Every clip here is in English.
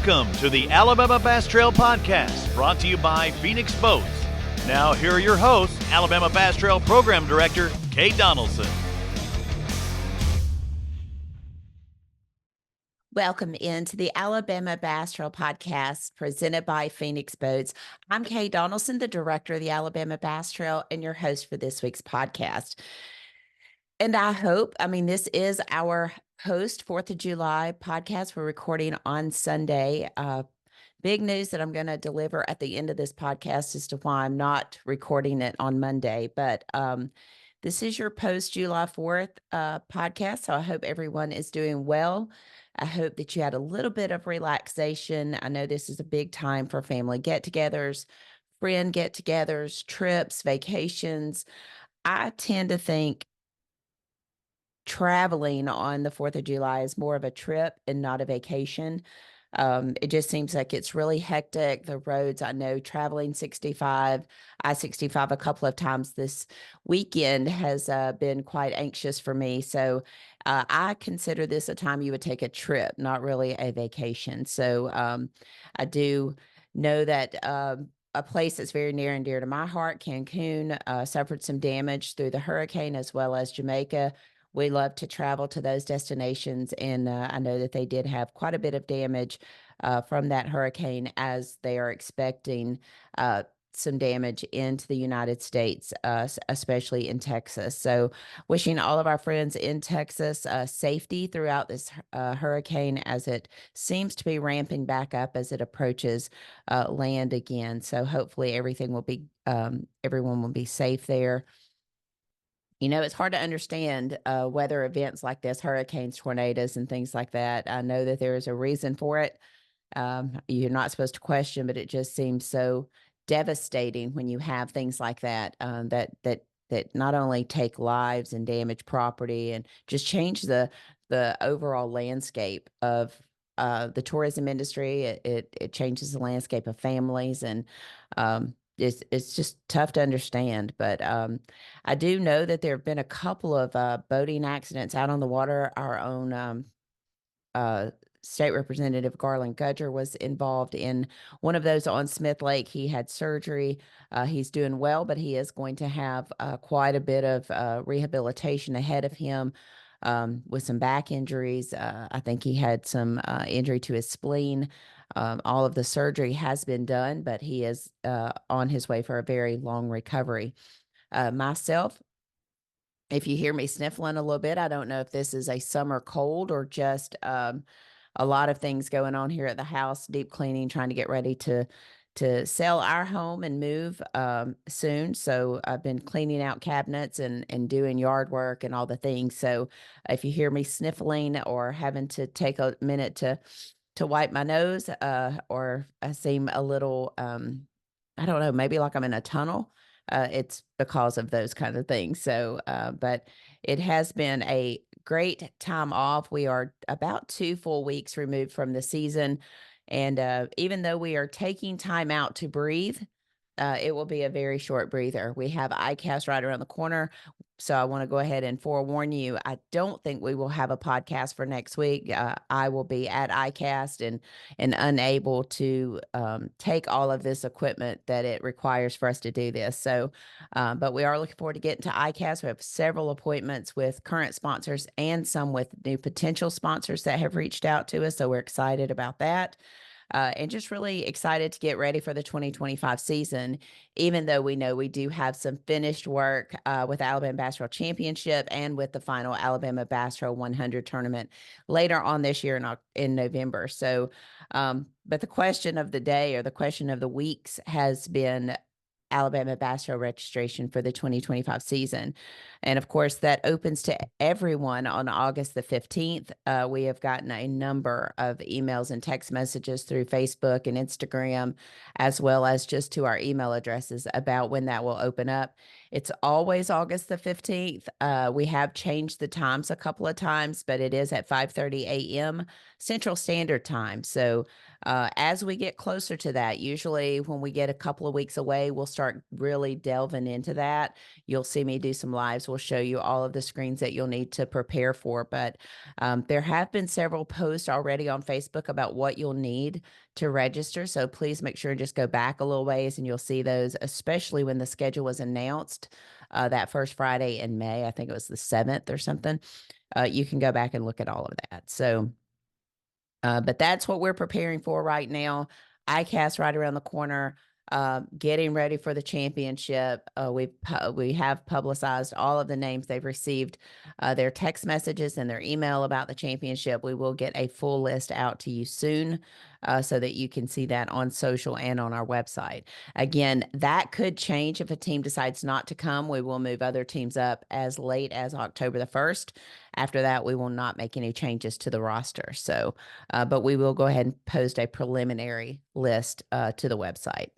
Welcome to the Alabama Bass Trail Podcast, brought to you by Phoenix Boats. Now, here are your hosts, Alabama Bass Trail Program Director, Kate Donaldson. Welcome into the Alabama Bass Trail Podcast presented by Phoenix Boats. I'm Kate Donaldson, the director of the Alabama Bass Trail and your host for this week's podcast. And this is our post 4th of July podcast. We're recording on Sunday. Big news that I'm going to deliver at the end of this podcast as to why I'm not recording it on Monday. But this is your post July 4th podcast. So I hope everyone is doing well. I hope that you had a little bit of relaxation. I know this is a big time for family get-togethers, friend get-togethers, trips, vacations. I tend to think traveling on the 4th of July is more of a trip and not a vacation. It just seems like it's really hectic. The roads, I know traveling I-65 a couple of times this weekend has been quite anxious for me. So I consider this a time you would take a trip, not really a vacation. So I do know that a place that's very near and dear to my heart, Cancun, suffered some damage through the hurricane, as well as Jamaica. We love to travel to those destinations, and I know that they did have quite a bit of damage from that hurricane, as they are expecting some damage into the United States, especially in Texas. So wishing all of our friends in Texas safety throughout this hurricane, as it seems to be ramping back up as it approaches land again. So hopefully everyone will be safe there. You know, it's hard to understand weather events like this, hurricanes, tornadoes, and things like that. I know that there is a reason for it. You're not supposed to question, but it just seems so devastating when you have things like that, that not only take lives and damage property and just change the overall landscape of the tourism industry. It changes the landscape of families, and it's just tough to understand. But I do know that there have been a couple of boating accidents out on the water. Our own State Representative Garland Gudger was involved in one of those on Smith Lake. He had surgery. He's doing well, but he is going to have quite a bit of rehabilitation ahead of him with some back injuries. I think he had some injury to his spleen. All of the surgery has been done, but he is on his way for a very long recovery. Myself, if you hear me sniffling a little bit, I don't know if this is a summer cold or just a lot of things going on here at the house, deep cleaning, trying to get ready to sell our home and move soon. So I've been cleaning out cabinets and doing yard work and all the things. So if you hear me sniffling or having to take a minute to wipe my nose, or I seem a little, I don't know, maybe like I'm in a tunnel, it's because of those kind of things. So, but it has been a great time off. We are about 2 full weeks removed from the season. And even though we are taking time out to breathe, it will be a very short breather. We have ICAST right around the corner. So I want to go ahead and forewarn you, I don't think we will have a podcast for next week. I will be at ICAST and unable to take all of this equipment that it requires for us to do this. So, but we are looking forward to getting to ICAST. We have several appointments with current sponsors and some with new potential sponsors that have reached out to us. So we're excited about that. And just really excited to get ready for the 2025 season, even though we know we do have some finished work with Alabama Bass Trail Championship and with the final Alabama Bass Trail 100 tournament later on this year in November. So, but the question of the day, or the question of the weeks, has been Alabama Bass Trail registration for the 2025 season. And of course, that opens to everyone on August the 15th. We have gotten a number of emails and text messages through Facebook and Instagram, as well as just to our email addresses, about when that will open up. It's always August the 15th. We have changed the times a couple of times, but it is at 5:30 a.m. Central Standard Time. So as we get closer to that, usually when we get a couple of weeks away, we'll start really delving into that. You'll see me do some lives. We'll show you all of the screens that you'll need to prepare for. But there have been several posts already on Facebook about what you'll need to register. So please make sure and just go back a little ways and you'll see those, especially when the schedule was announced that first Friday in May. I think it was the 7th or something. You can go back and look at all of that. So, but that's what we're preparing for right now. ICAST right around the corner. Getting ready for the championship. We have publicized all of the names they've received, their text messages and their email about the championship. We will get a full list out to you soon, so that you can see that on social and on our website. Again, that could change if a team decides not to come. We will move other teams up as late as October the 1st. After that, we will not make any changes to the roster. So, but we will go ahead and post a preliminary list to the website.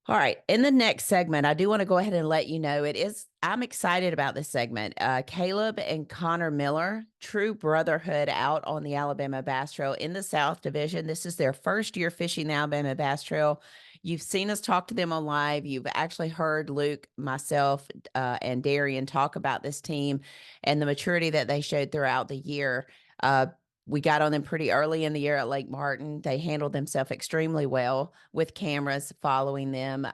All right. In the next segment, I do want to go ahead and let you know I'm excited about this segment. Caleb and Connor Miller, true brotherhood out on the Alabama Bass Trail in the South Division. This is their first year fishing the Alabama Bass Trail. You've seen us talk to them on live. You've actually heard Luke, myself, and Darian talk about this team and the maturity that they showed throughout the year. We got on them pretty early in the year at Lake Martin. They handled themselves extremely well with cameras following them.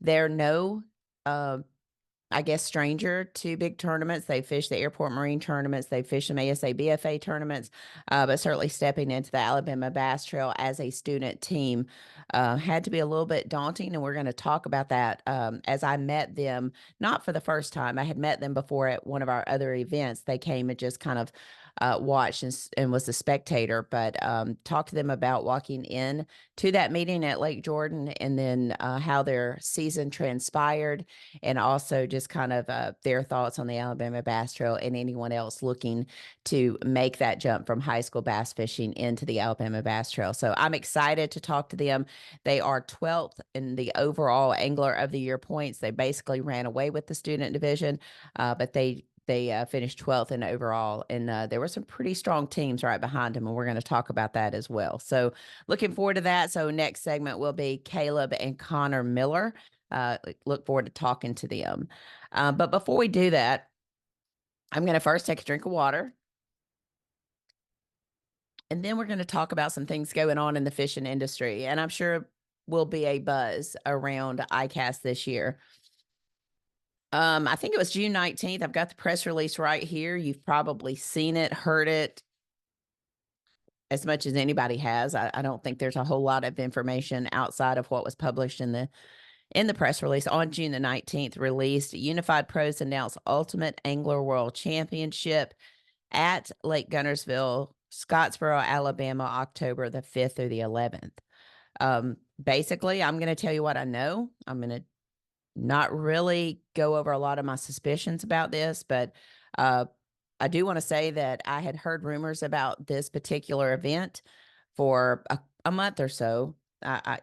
They're no, I guess, stranger to big tournaments. They fish the airport marine tournaments. They fish some ASA BFA tournaments, but certainly stepping into the Alabama Bass Trail as a student team had to be a little bit daunting. And we're going to talk about that as I met them, not for the first time. I had met them before at one of our other events. They came and just kind of watched and was a spectator, but talked to them about walking in to that meeting at Lake Jordan and then how their season transpired, and also just kind of their thoughts on the Alabama Bass Trail and anyone else looking to make that jump from high school bass fishing into the Alabama Bass Trail. So I'm excited to talk to them. They are 12th in the overall Angler of the Year points. They basically ran away with the student division, but they finished 12th in overall, and there were some pretty strong teams right behind them, and we're going to talk about that as well. So looking forward to that. So next segment will be Caleb and Connor Miller. Look forward to talking to them. But before we do that, I'm going to first take a drink of water, and then we're going to talk about some things going on in the fishing industry, and I'm sure will be a buzz around ICAST this year. I think it was June 19th. I've got the press release right here. You've probably seen it, heard it as much as anybody has. I don't think there's a whole lot of information outside of what was published in the press release. On June the 19th, released, Unified Pros announced Ultimate Angler World Championship at Lake Gunnersville, Scottsboro, Alabama, October the 5th through the 11th. Basically, I'm going to tell you what I know. I'm going to not really go over a lot of my suspicions about this, but I do want to say that I had heard rumors about this particular event for a month or so, at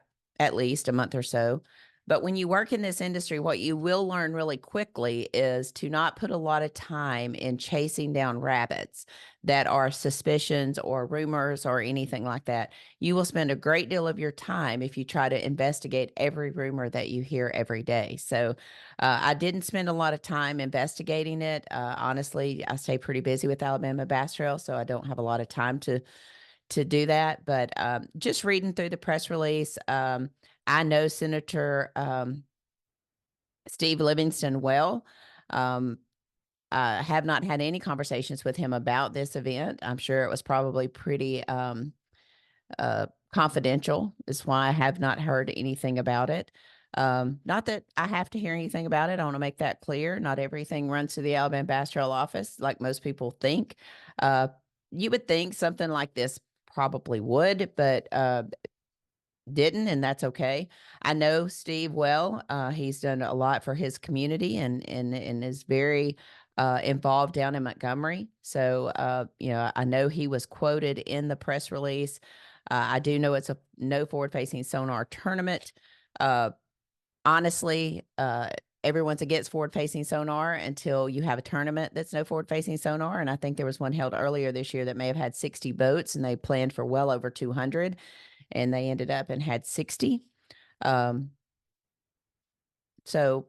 least a month or so. But when you work in this industry, what you will learn really quickly is to not put a lot of time in chasing down rabbits that are suspicions or rumors or anything like that. You will spend a great deal of your time if you try to investigate every rumor that you hear every day. So I didn't spend a lot of time investigating it. Honestly, I stay pretty busy with Alabama Bass Trail, so I don't have a lot of time to do that. But just reading through the press release, I know Senator Steve Livingston well. I have not had any conversations with him about this event. I'm sure it was probably pretty confidential. Is why I have not heard anything about it. Not that I have to hear anything about it. I want to make that clear. Not everything runs to the Alabama Bass Trail office like most people think. You would think something like this probably would, but didn't, and that's okay. I know Steve well. He's done a lot for his community and is very involved down in Montgomery. So, I know he was quoted in the press release. I do know it's a no forward-facing sonar tournament. Honestly, everyone's against forward-facing sonar until you have a tournament that's no forward-facing sonar. And I think there was one held earlier this year that may have had 60 boats, and they planned for well over 200, and they ended up and had 60. So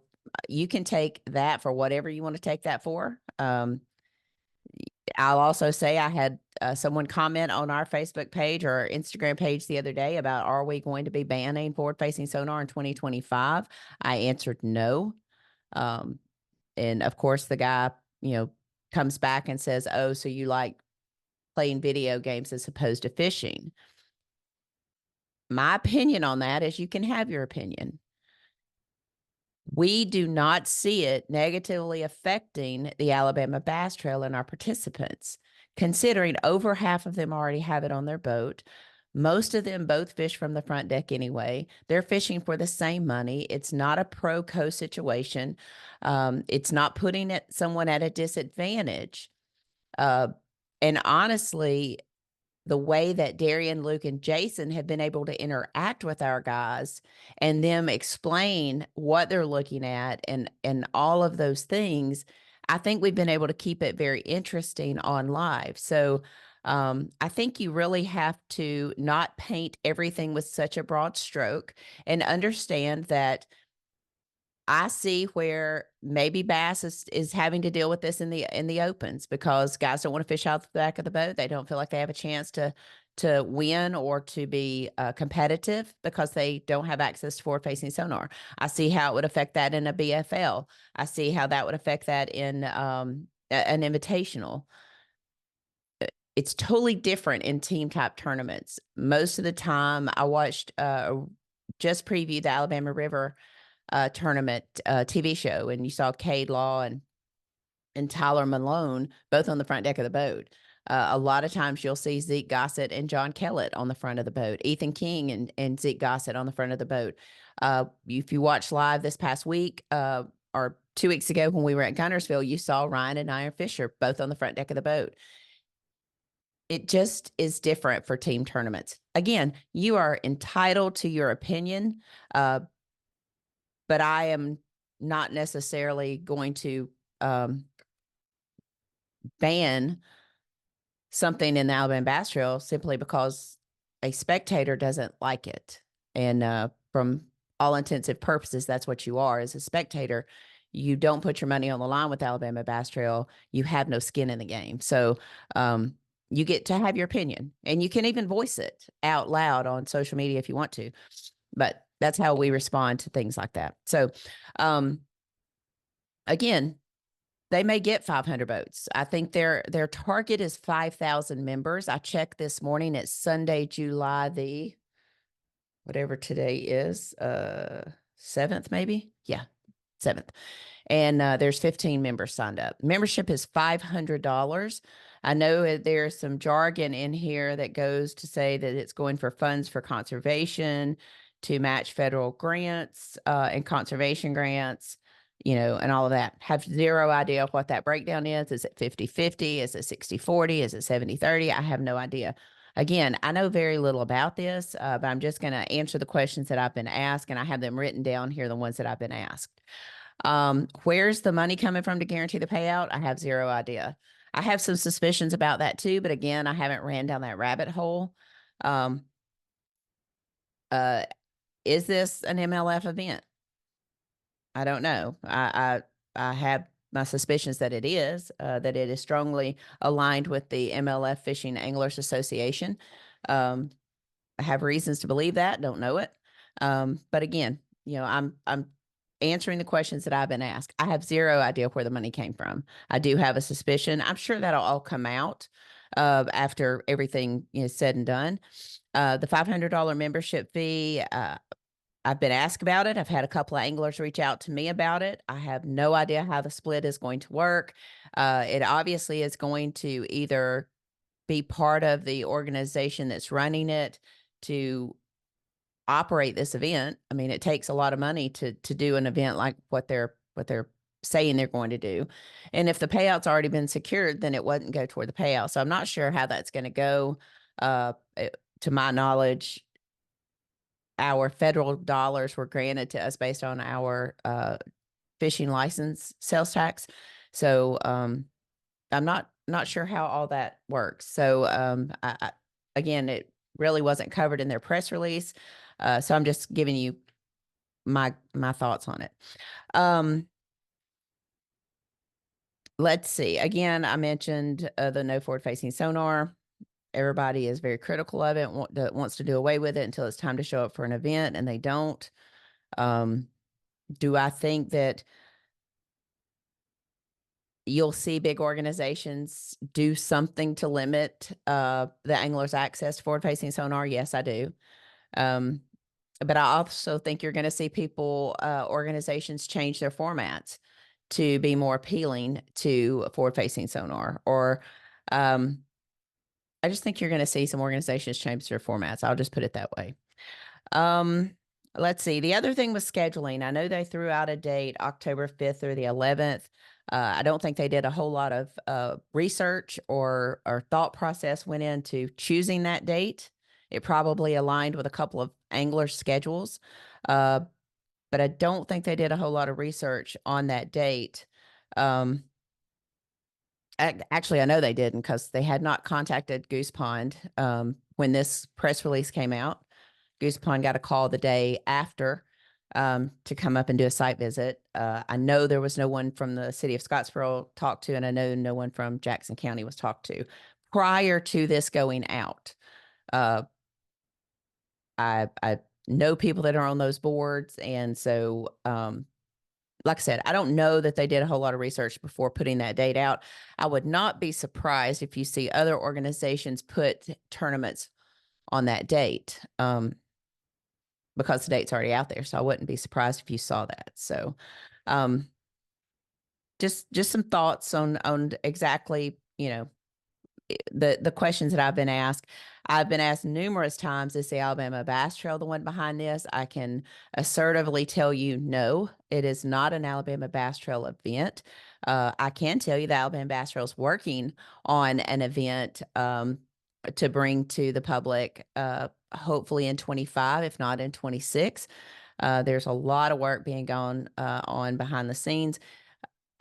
you can take that for whatever you want to take that for. I'll also say I had someone comment on our Facebook page or our Instagram page the other day about, are we going to be banning forward-facing sonar in 2025? I answered no. And of course, the guy, comes back and says, oh, so you like playing video games as opposed to fishing. My opinion on that is you can have your opinion. We do not see it negatively affecting the Alabama Bass Trail and our participants, considering over half of them already have it on their boat. Most of them both fish from the front deck anyway. They're fishing for the same money. It's not a pro-co situation. It's not putting someone at a disadvantage. And honestly, the way that Darian, Luke, and Jason have been able to interact with our guys and them explain what they're looking at and all of those things, I think we've been able to keep it very interesting on live. So I think you really have to not paint everything with such a broad stroke and understand that I see where maybe bass is having to deal with this in the opens because guys don't want to fish out the back of the boat. They don't feel like they have a chance to win or to be competitive because they don't have access to forward-facing sonar. I see how it would affect that in a BFL. I see how that would affect that in an invitational. It's totally different in team type tournaments. Most of the time, I watched just previewed the Alabama River tournament TV show, and you saw Cade Law and Tyler Malone both on the front deck of the boat. A lot of times you'll see Zeke Gossett and John Kellett on the front of the boat, Ethan King and Zeke Gossett on the front of the boat. If you watched live this past week or 2 weeks ago when we were at Gunnersville, you saw Ryan and Iron Fisher both on the front deck of the boat. It just is different for team tournaments. Again, you are entitled to your opinion, but I am not necessarily going to ban something in the Alabama Bass Trail simply because a spectator doesn't like it. And from all intensive purposes, that's what you are as a spectator. You don't put your money on the line with Alabama Bass Trail. You have no skin in the game. So you get to have your opinion, and you can even voice it out loud on social media if you want to. But that's how we respond to things like that. So again, they may get 500 votes. I think their target is 5,000 members. I checked this morning. It's Sunday, July the, whatever today is, 7th maybe? Yeah, 7th. And there's 15 members signed up. Membership is $500. I know there's some jargon in here that goes to say that it's going for funds for conservation, to match federal grants and conservation grants, and all of that. Have zero idea what that breakdown is. Is it 50-50? Is it 60-40? Is it 70-30? I have no idea. Again, I know very little about this, but I'm just going to answer the questions that I've been asked, and I have them written down here, the ones that I've been asked. Where's the money coming from to guarantee the payout? I have zero idea. I have some suspicions about that too, but again, I haven't ran down that rabbit hole. Is this an MLF event? I don't know. I have my suspicions that it is strongly aligned with the MLF Fishing Anglers Association. I have reasons to believe that. Don't know it. But again, I'm answering the questions that I've been asked. I have zero idea where the money came from. I do have a suspicion. I'm sure that'll all come out after everything is said and done. The $500 membership fee, I've been asked about it. I've had a couple of anglers reach out to me about it. I have no idea how the split is going to work. It obviously is going to either be part of the organization that's running it to operate this event. I mean, it takes a lot of money to do an event like what they're saying they're going to do. And if the payout's already been secured, then it wouldn't go toward the payout. So I'm not sure how that's going to go. To my knowledge, our federal dollars were granted to us based on our fishing license sales tax. So I'm not sure how all that works. So again, it really wasn't covered in their press release. So I'm just giving you my thoughts on it. Let's see. Again, I mentioned the no forward facing sonar. Everybody is very critical of it, wants to do away with it until it's time to show up for an event, and they don't. Do I think that you'll see big organizations do something to limit the angler's access to forward facing sonar? Yes, I do. But I also think you're going to see people, organizations change their formats to be more appealing to forward facing sonar. Or I just think you're going to see some organizations change their formats. I'll just put it that way. Let's see. The other thing was scheduling. I know they threw out a date, October 5th through the 11th. I don't think they did a whole lot of research or thought process went into choosing that date. It probably aligned with a couple of angler schedules, but I don't think they did a whole lot of research on that date. Actually, I know they didn't, because they had not contacted Goose Pond when this press release came out. Goose Pond got a call the day after to come up and do a site visit. I know there was no one from the city of Scottsboro talked to, and I know no one from Jackson County was talked to prior to this going out. I know people that are on those boards, and so like I said, I don't know that they did a whole lot of research before putting that date out. I would not be surprised if you see other organizations put tournaments on that date, because the date's already out there. So I wouldn't be surprised if you saw that. So just some thoughts on exactly, the questions that I've been asked. I've been asked numerous times, is the Alabama Bass Trail the one behind this? I can assertively tell you, no, it is not an Alabama Bass Trail event. I can tell you the Alabama Bass Trail is working on an event to bring to the public, hopefully in 25, if not in 26. There's a lot of work being gone on behind the scenes.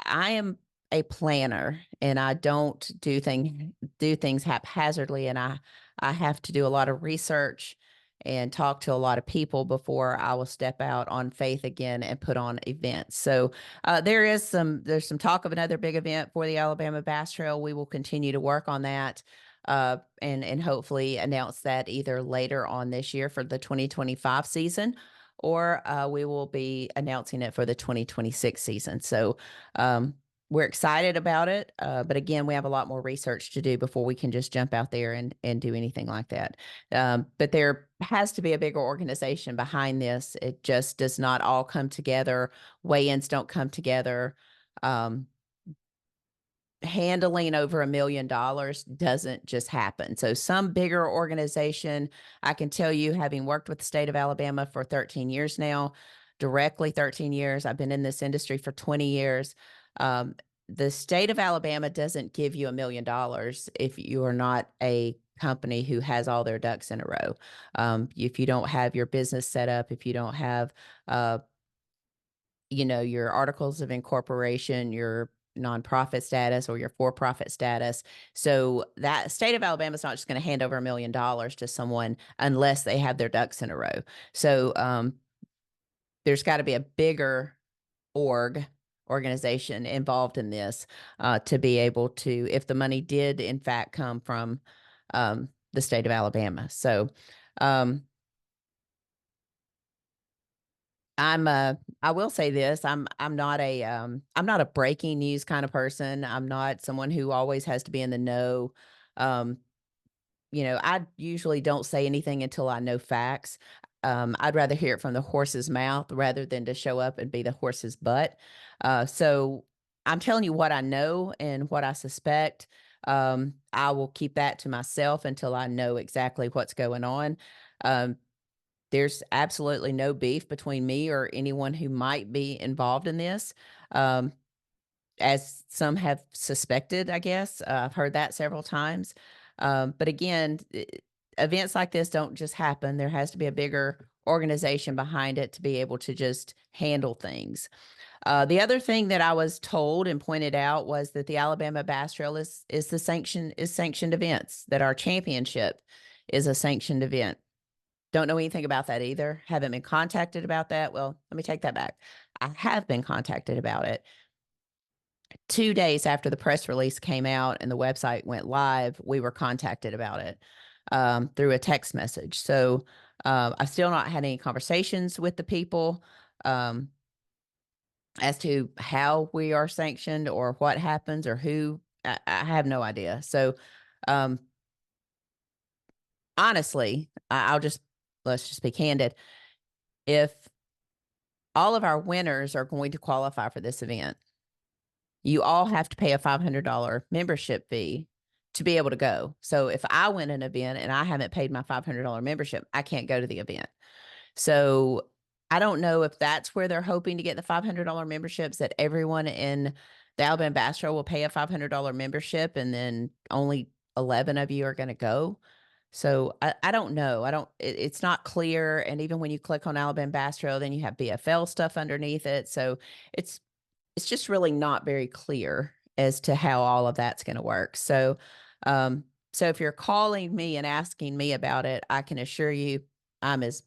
I am a planner, and I don't do things haphazardly, and I have to do a lot of research and talk to a lot of people before I will step out on faith again and put on events. So there's some talk of another big event for the Alabama Bass Trail. We will continue to work on that and hopefully announce that either later on this year for the 2025 season, or we will be announcing it for the 2026 season. So we're excited about it. But again, we have a lot more research to do before we can just jump out there and do anything like that. But there has to be a bigger organization behind this. It just does not all come together. Weigh-ins don't come together. Handling over $1 million doesn't just happen. So some bigger organization, I can tell you, having worked with the state of Alabama for 13 years now, directly 13 years, I've been in this industry for 20 years. The state of Alabama doesn't give you $1 million if you are not a company who has all their ducks in a row. If you don't have your business set up, if you don't have, your articles of incorporation, your nonprofit status, or your for-profit status. So that state of Alabama is not just going to hand over $1 million to someone unless they have their ducks in a row. So there's got to be a bigger organization involved in this to be able to, if the money did in fact come from the state of Alabama. So I will say this, I'm not a breaking news kind of person. I'm not someone who always has to be in the know. I usually don't say anything until I know facts. I'd rather hear it from the horse's mouth rather than to show up and be the horse's butt. So I'm telling you what I know and what I suspect. I will keep that to myself until I know exactly what's going on. There's absolutely no beef between me or anyone who might be involved in this, as some have suspected, I guess. I've heard that several times. But again, events like this don't just happen. There has to be a bigger organization behind it to be able to just handle things. The other thing that I was told and pointed out was that the Alabama Bass Trail is sanctioned events, that our championship is a sanctioned event. Don't know anything about that either. Haven't been contacted about that. Well, let me take that back. I have been contacted about it. 2 days after the press release came out and the website went live, we were contacted about it through a text message. So I've still not had any conversations with the people as to how we are sanctioned or what happens or who. I have no idea. So um, honestly, let's just be candid. If all of our winners are going to qualify for this event, you all have to pay a $500 membership fee to be able to go. So if I win an event and I haven't paid my $500 membership, I can't go to the event. So I don't know if that's where they're hoping to get the $500 memberships, that everyone in the Alabama Bass Trail will pay a $500 membership and then only 11 of you are going to go. So I don't know. It's not clear. And even when you click on Alabama Bass Trail, then you have BFL stuff underneath it. So it's just really not very clear as to how all of that's going to work. So, so if you're calling me and asking me about it, I can assure you I'm as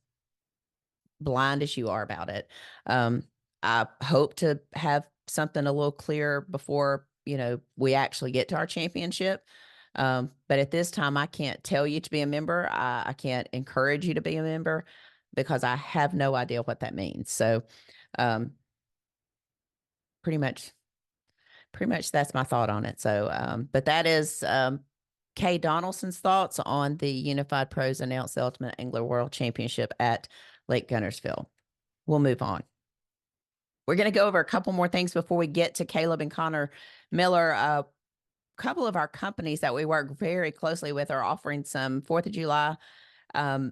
blind as you are about it. I hope to have something a little clearer before, we actually get to our championship. But at this time, I can't tell you to be a member. I can't encourage you to be a member because I have no idea what that means. So, pretty much that's my thought on it. So, but that is Kay Donaldson's thoughts on the Unified Pros announced the Ultimate Angler World Championship at Lake Guntersville. We'll move on. We're going to go over a couple more things before we get to Caleb and Connor Miller. A couple of our companies that we work very closely with are offering some 4th of July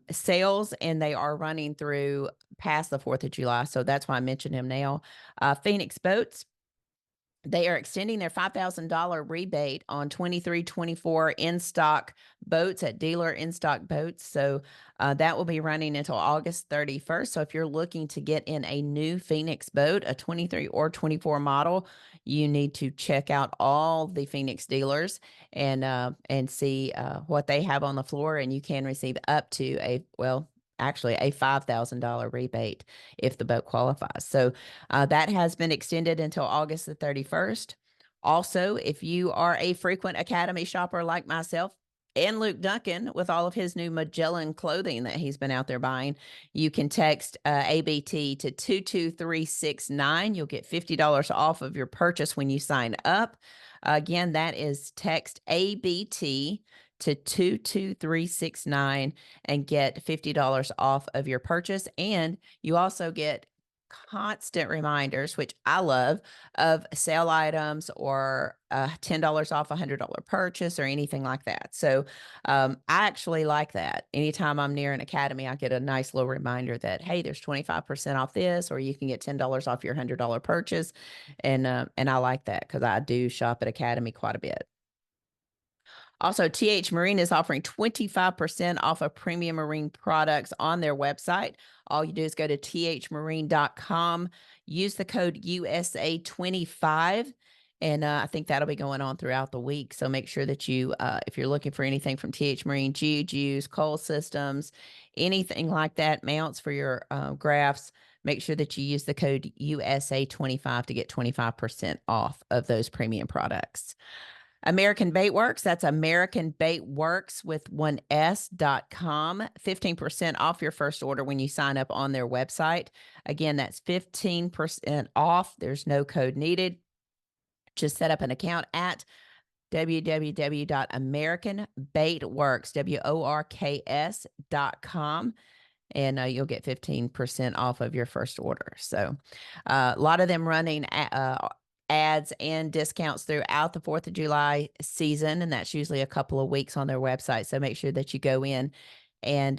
sales, and they are running through past the 4th of July. So that's why I mentioned him now. Phoenix Boats. They are extending their $5,000 rebate on 23-24 in-stock boats at dealer in-stock boats. So that will be running until August 31st. So if you're looking to get in a new Phoenix boat, a 23 or 24 model, you need to check out all the Phoenix dealers and see what they have on the floor. And you can receive up to actually a $5,000 rebate if the boat qualifies. So that has been extended until August the 31st. Also, if you are a frequent Academy shopper like myself and Luke Duncan with all of his new Magellan clothing that he's been out there buying, you can text ABT to 22369. You'll get $50 off of your purchase when you sign up. Again, that is text ABT to 22369 and get $50 off of your purchase. And you also get constant reminders, which I love, of sale items or $10 off a $100 purchase or anything like that. So I actually like that. Anytime I'm near an Academy, I get a nice little reminder that, hey, there's 25% off this, or you can get $10 off your $100 purchase. And I like that because I do shop at Academy quite a bit. Also, TH Marine is offering 25% off of premium marine products on their website. All you do is go to thmarine.com, use the code USA25, and I think that'll be going on throughout the week. So make sure that you, if you're looking for anything from TH Marine, Juice, Coal Systems, anything like that, mounts for your graphs, make sure that you use the code USA25 to get 25% off of those premium products. American Bait Works, that's American Bait Works with 1S.com. 15% off your first order when you sign up on their website. Again, that's 15% off. There's no code needed. Just set up an account at www.americanbaitworks.com, and you'll get 15% off of your first order. So a lot of them running ads and discounts throughout the 4th of July season, and that's usually a couple of weeks on their website. So make sure that you go in and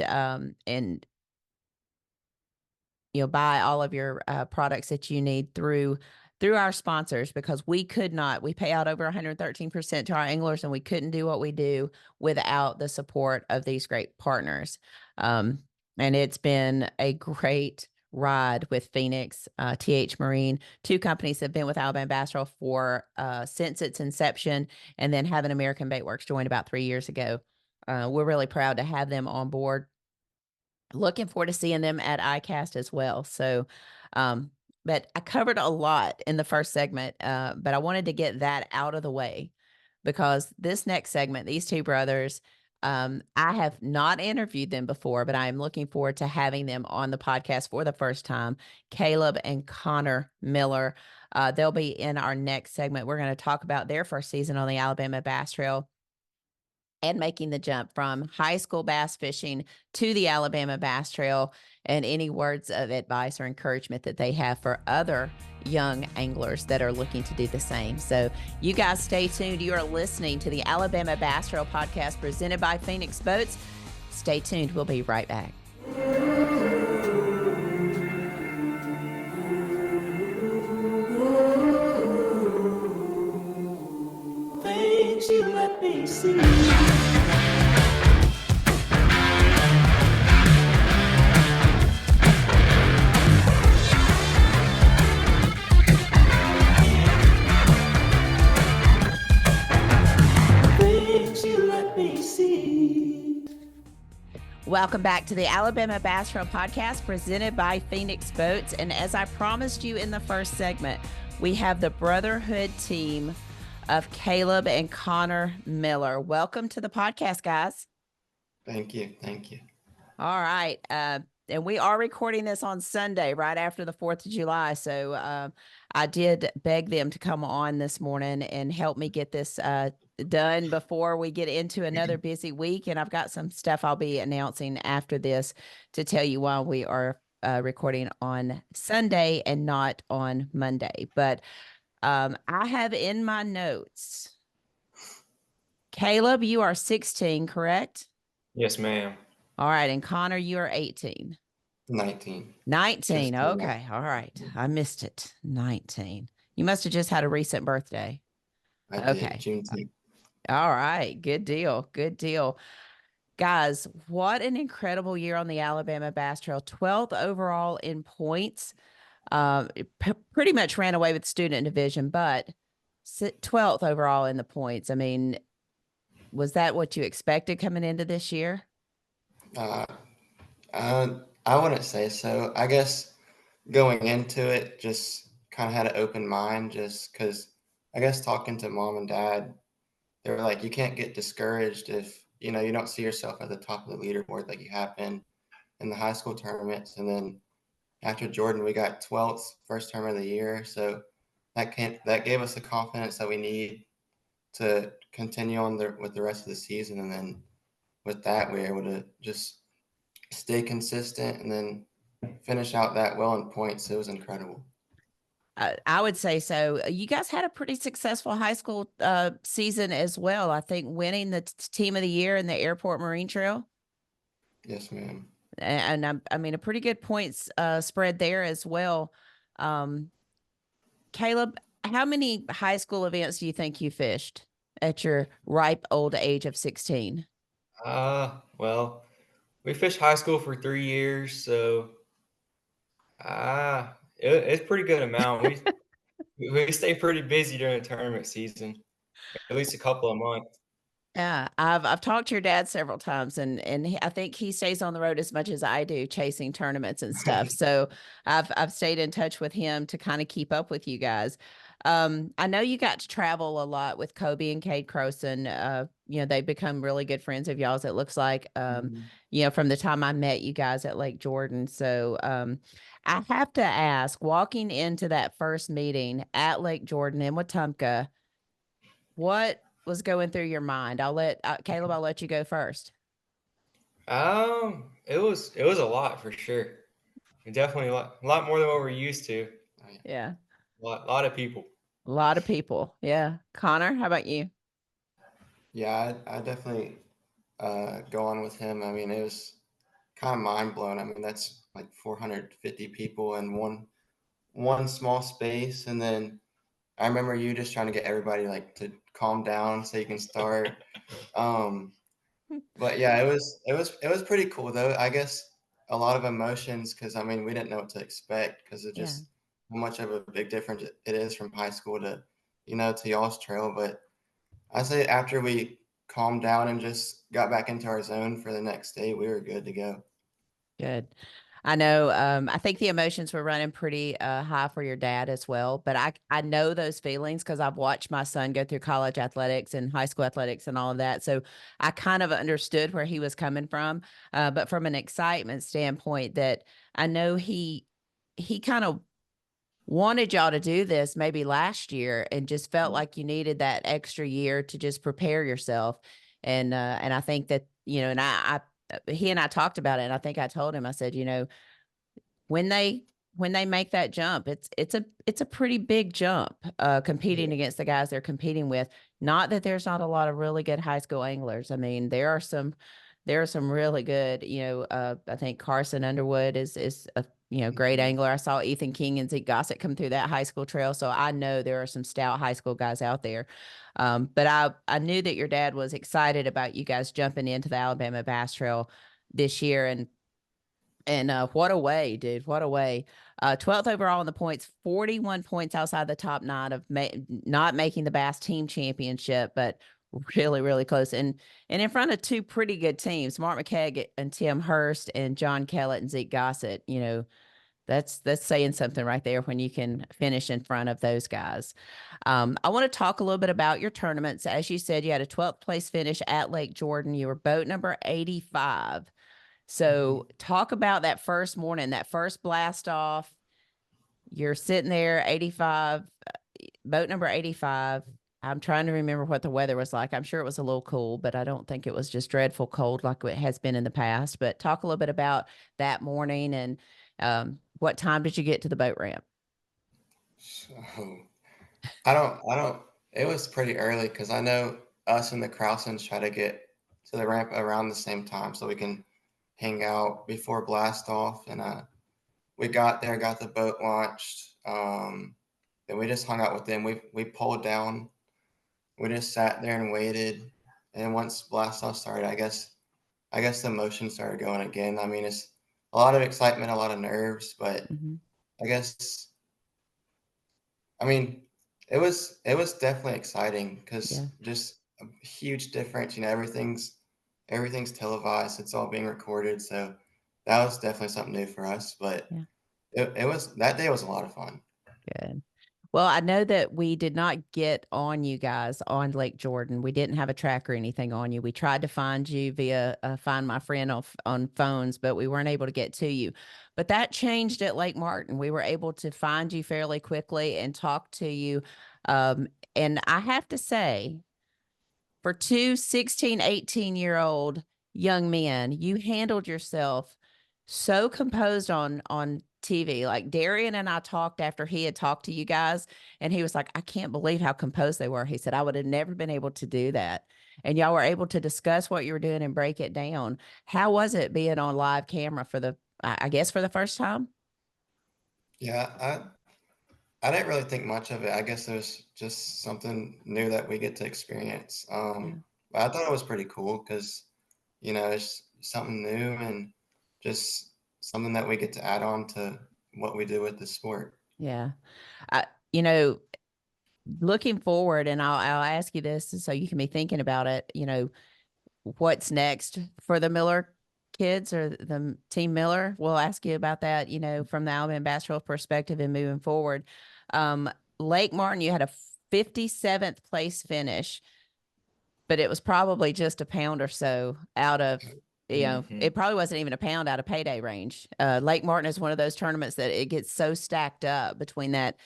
buy all of your products that you need through our sponsors, because we pay out over 113% to our anglers, and we couldn't do what we do without the support of these great partners. and it's been a great ride with Phoenix, TH Marine, two companies that have been with Alabama Bass Trail for since its inception, and then having American Bait Works joined about 3 years ago. We're really proud to have them on board. Looking forward to seeing them at ICAST as well. So, but I covered a lot in the first segment, but I wanted to get that out of the way because this next segment, these two brothers, I have not interviewed them before, but I'm looking forward to having them on the podcast for the first time. Caleb and Connor Miller. They'll be in our next segment. We're going to talk about their first season on the Alabama Bass Trail and making the jump from high school bass fishing to the Alabama Bass Trail, and any words of advice or encouragement that they have for other young anglers that are looking to do the same. So you guys stay tuned. You are listening to the Alabama Bass Trail podcast presented by Phoenix Boats. Stay tuned. We'll be right back. Things you let me see. Welcome back to the Alabama Bass Trail podcast presented by Phoenix Boats. And as I promised you in the first segment, we have the Brotherhood team of Caleb and Connor Miller. Welcome to the podcast, guys. Thank you. Thank you. All right. And we are recording this on Sunday, right after the 4th of July. So I did beg them to come on this morning and help me get this done before we get into another busy week. And I've got some stuff I'll be announcing after this to tell you why we are recording on Sunday and not on Monday. But I have in my notes, Caleb, you are 16, correct? Yes, ma'am. All right. And Connor, you are 18. 19. 19. Just Okay. All right. I missed it. 19. You must have just had a recent birthday. I Okay. did, June 10th. All right. Good deal. Good deal. Guys, what an incredible year on the Alabama Bass Trail. 12th overall in points. Pretty much ran away with the student division, but 12th overall in the points. I mean, was that what you expected coming into this year? I wouldn't say so. I guess going into it, just kind of had an open mind just because I guess talking to mom and dad, they were like, you can't get discouraged if, you don't see yourself at the top of the leaderboard like you have been in the high school tournaments. And then after Jordan, we got 12th first tournament of the year. So that gave us the confidence that we need to continue on with the rest of the season. And then with that, we were able to just stay consistent and then finish out that well in points. It was incredible. I would say so. You guys had a pretty successful high school season as well. I think winning the team of the year in the Airport Marine Trail. Yes, ma'am. And I mean, a pretty good points spread there as well. Caleb, how many high school events do you think you fished at your ripe old age of 16? Well, we fished high school for 3 years, so it's a pretty good amount. We stay pretty busy during the tournament season, at least a couple of months. Yeah, I've talked to your dad several times, and I think he stays on the road as much as I do, chasing tournaments and stuff. So I've stayed in touch with him to kind of keep up with you guys. I know you got to travel a lot with Kobe and Cade Croson. They've become really good friends of y'all's. It looks like, from the time I met you guys at Lake Jordan. So I have to ask, walking into that first meeting at Lake Jordan in Wetumpka, what was going through your mind? I'll let Caleb, I'll let you go first. It was a lot for sure. Definitely a lot more than what we're used to. Yeah. A lot of people. A lot of people. Yeah. Connor, how about you? Yeah, I definitely go on with him. I mean, it was kind of mind blown. I mean, that's like 450 people in one small space. And then I remember you just trying to get everybody like to calm down so you can start. But yeah, it was pretty cool though. I guess a lot of emotions because I mean we didn't know what to expect because of Yeah. just how much of a big difference it is from high school to to y'all's trail. But I say after we calmed down and just got back into our zone for the next day, we were good to go. Good. I know, I think the emotions were running pretty high for your dad as well, but I know those feelings because I've watched my son go through college athletics and high school athletics and all of that. So I kind of understood where he was coming from. But from an excitement standpoint, that I know he kind of wanted y'all to do this maybe last year and just felt like you needed that extra year to just prepare yourself. And I think that, and he and I talked about it, and I think I told him, I said, when they make that jump, it's a pretty big jump, competing against the guys they're competing with. Not that there's not a lot of really good high school anglers. I mean, there are some really good, I think Carson Underwood is a, great angler. I saw Ethan King and Zeke Gossett come through that high school trail. So I know there are some stout high school guys out there. But I knew that your dad was excited about you guys jumping into the Alabama Bass Trail this year. And what a way, dude. What a way. 12th overall in the points, 41 points outside the top 9 of not making the Bass team championship, but really, really close. And in front of 2 pretty good teams, Mark McKegg and Tim Hurst and John Kellett and Zeke Gossett. That's saying something right there when you can finish in front of those guys. I want to talk a little bit about your tournaments. As you said, you had a 12th place finish at Lake Jordan. You were boat number 85. So talk about that first morning, that first blast off. You're sitting there, 85, boat number 85. I'm trying to remember what the weather was like. I'm sure it was a little cool, but I don't think it was just dreadful cold like it has been in the past. But talk a little bit about that morning and what time did you get to the boat ramp? So I don't. It was pretty early because I know us and the Crowsons try to get to the ramp around the same time so we can hang out before blast off. And we got there, got the boat launched. Then we just hung out with them. We pulled down. We just sat there and waited. And once blast off started, I guess the emotion started going again. I mean, it's a lot of excitement, a lot of nerves, but I guess I mean it was definitely exciting because just a huge difference. Everything's televised. It's all being recorded, so that was definitely something new for us. But it was that day was a lot of fun. Good. Well, I know that we did not get on you guys on Lake Jordan. We didn't have a track or anything on you. We tried to find you via Find My Friend on phones, but we weren't able to get to you. But that changed at Lake Martin. We were able to find you fairly quickly and talk to you. And I have to say, for 2 16, 18-year-old young men, you handled yourself so composed on TV. Like Darian and I talked after he had talked to you guys, and he was like, I can't believe how composed they were. He said, I would have never been able to do that. And y'all were able to discuss what you were doing and break it down. How was it being on live camera I guess for the first time? Yeah, I didn't really think much of it. I guess it was just something new that we get to experience. But I thought it was pretty cool because, it's something new and just something that we get to add on to what we do with the sport. Yeah. You know, looking forward, and I'll ask you this so you can be thinking about it, what's next for the Miller kids or the team Miller? We'll ask you about that, from the Alabama Bass Trail perspective and moving forward. Lake Martin, you had a 57th place finish, but it was probably just a pound or so out of, it probably wasn't even a pound out of payday range. Lake Martin is one of those tournaments that it gets so stacked up between that